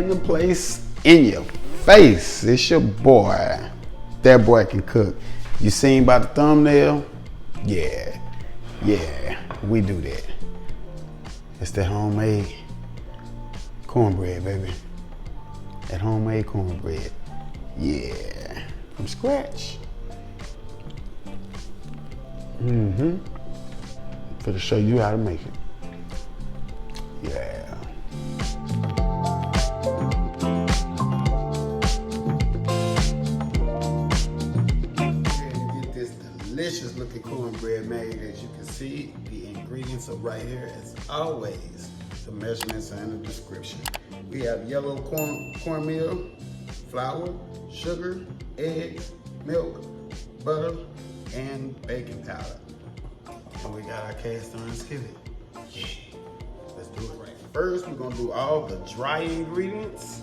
in the place, in your face. It's your boy. That boy can cook. You seen by the thumbnail? Yeah, we do that. It's the homemade cornbread, baby. That homemade cornbread. Yeah, from scratch. I'm gonna show you how to make it. Yeah. Get this delicious looking cornbread made. As you can see, the ingredients are right here as always. The measurements are in the description. We have yellow cornmeal, flour, sugar, eggs, milk, butter, and baking powder. And we got our cast iron skillet. Yeah. Let's do it right. First, we're gonna do all the dry ingredients.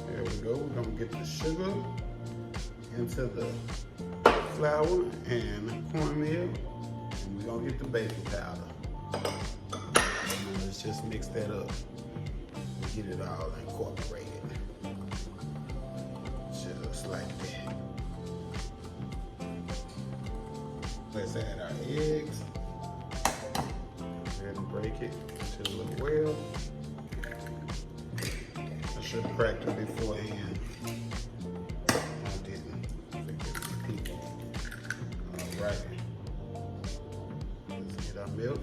There we go. We're gonna get the sugar into the flour and cornmeal. And we're gonna get the baking powder. And let's just mix that up and get it all incorporated. Just like that. Let's add our eggs. Go ahead and break it to the well. I should have cracked it beforehand. I didn't. Forget the people. All right. Let's get our milk.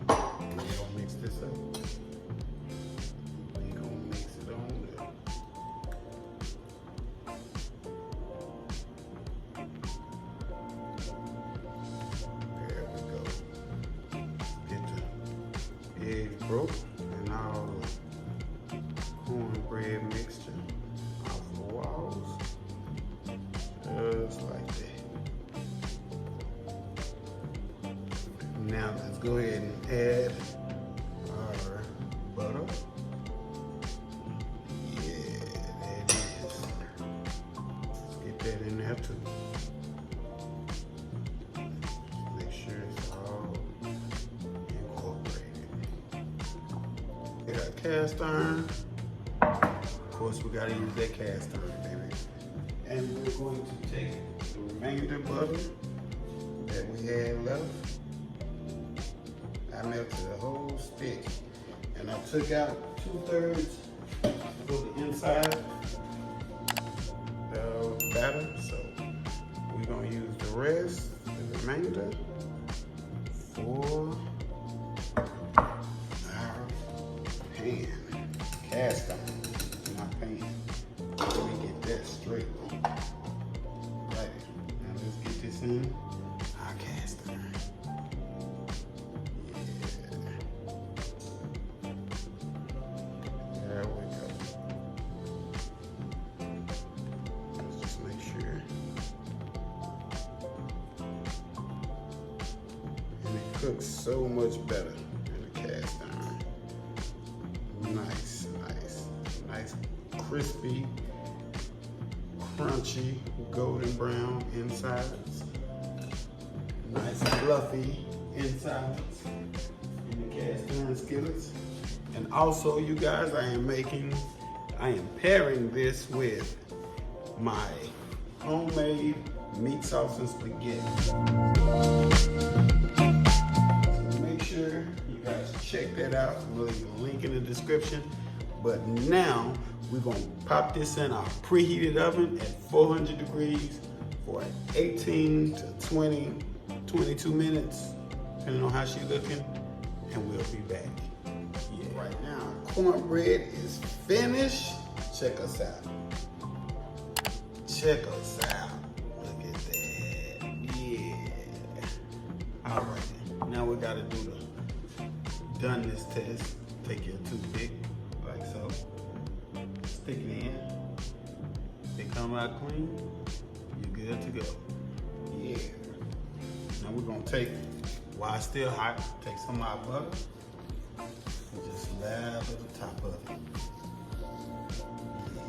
We're gonna mix this up. We're gonna mix it on there. Eggs broke and all the cornbread mixture off the walls, just like that. Now let's go ahead and add our butter. Yeah, there it is. Let's get that in there too. Make sure it's all got cast iron. Of course, we gotta use that cast iron, baby. And we're going to take the remainder butter that we had left. I melted the whole stick, and I took out 2/3 for the inside of the batter. So we're gonna use the rest, the remainder, for pan, cast iron, not pan. Let me get that straight. Right. Now let's get this in our cast iron. Yeah. There we go. Let's just make sure. And it cooks so much better in the cast iron. Nice, crispy, crunchy, golden brown insides. Nice fluffy insides in the cast iron skillets. And also, you guys, I am pairing this with my homemade meat sauce and spaghetti. So make sure you guys check that out. We'll leave a link in the description. But now we're gonna pop this in our preheated oven at 400 degrees for 18 to 22 minutes, depending on how she's looking, and we'll be back. Yeah. Right now, cornbread is finished. Check us out. Check us out. Look at that. Yeah. All right. Now we gotta do the doneness test. Take your toothpick, like so. Stick it in. They come out clean. You're good to go. Yeah. Now we're gonna take, while it's still hot, take some of our butter and just slab at the top of it. Yeah.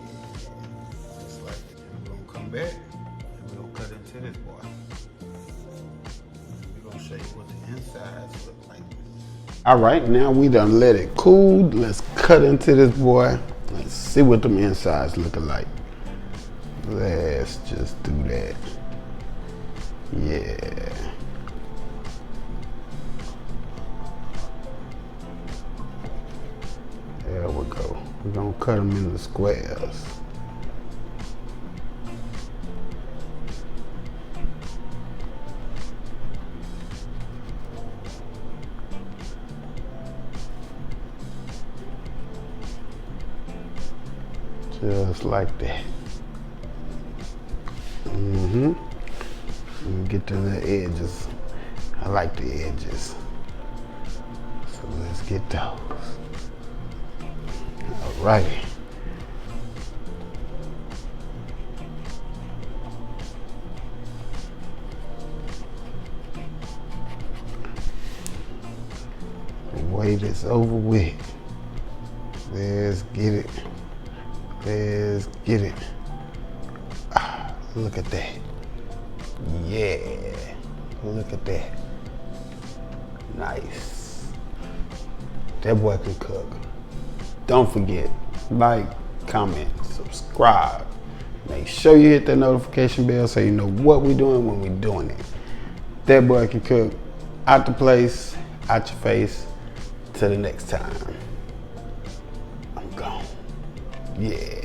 Just like that. And we're gonna come back and we're gonna cut into this boy. We're gonna show you what the insides look like. All right, now we done let it cool. Let's cut into this boy. Let's see what them insides looking like. Let's just do that. Yeah. There we go. We're gonna cut them into squares. Just like that. Get to the edges. I like the edges. So let's get those. Alrighty. Wait is over with. Let's get it. Let's get it. Ah, look at that. Yeah. Look at that. Nice. That boy can cook. Don't forget, like, comment, subscribe. Make sure you hit that notification bell so you know what we're doing when we're doing it. That boy can cook. Out the place, out your face. Till the next time. I'm gone. Yeah.